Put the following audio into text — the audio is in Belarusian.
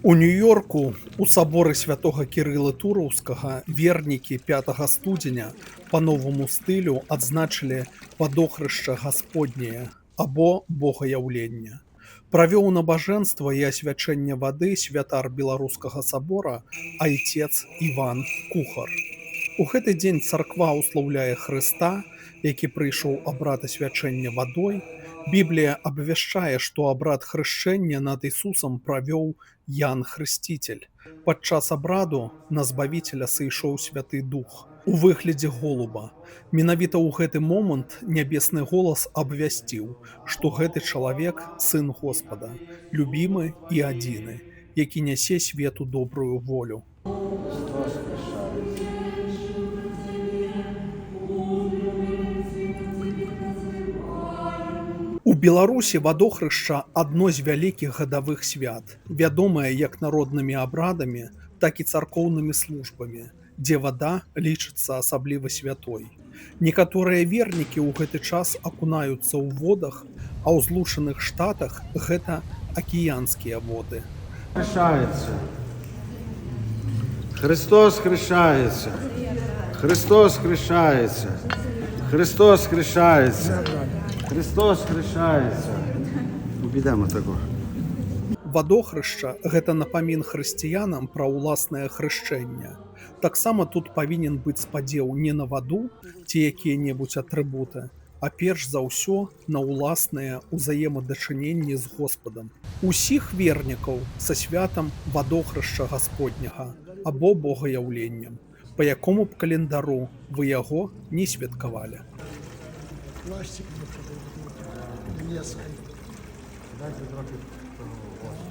У Нью-Йорку у саборы святога Кірыла Тураўскага вернікі 5 студзеня па новаму стылю адзначылі падохрышча Гасподняе або богаяўлення. Правёў набажэнства і асвячэнне вады святар беларускага сабора айцец Іван Кухар. У гэты дзень царква ўслаўляе Хрыста, які прыйшоў абрад асвячэння вадой. Біблія абвяшчае, што абрад хрышчэння над Ісусам правёў Ян Хрысціцель. Падчас абраду на збавіцеля сышоў святы дух у выглядзе голуба. Менавіта ў гэты момант нябесны голас абвясціў, што гэты чалавек сын Господа, любімы і адзіны, які нясе свету добрую волю. У Беларусі вадохрышча адно з вялікіх гадавых свят, вядомае як народнымі абрадамі, так і царкоўнымі службамі, дзе вада лічыцца асабліва святой. Некаторыя вернікі ў гэты час акунаюцца ў водах, а ў Злучаных Штатах гэта акіянскія воды. Хрещається. Христос хрещається. Христос хрещається. Христос хрещається. Христос хрещається. Підемо такого. Вадохрышча гэта напамін хрысціянам пра ўласнае хрышчэнне. Таксама тут павінен быць спадзеў не на ваду ці якія-небудзь атрыбуты, а перш за ўсё на ўласныя ўзаемадачыненні з Господам. Усіх вернікаў са святам вадохрышча Гасподняга або богаяўленнем, па якому б календару вы яго не святкавалі. Пластик не продают, леской. Дайте трохи того.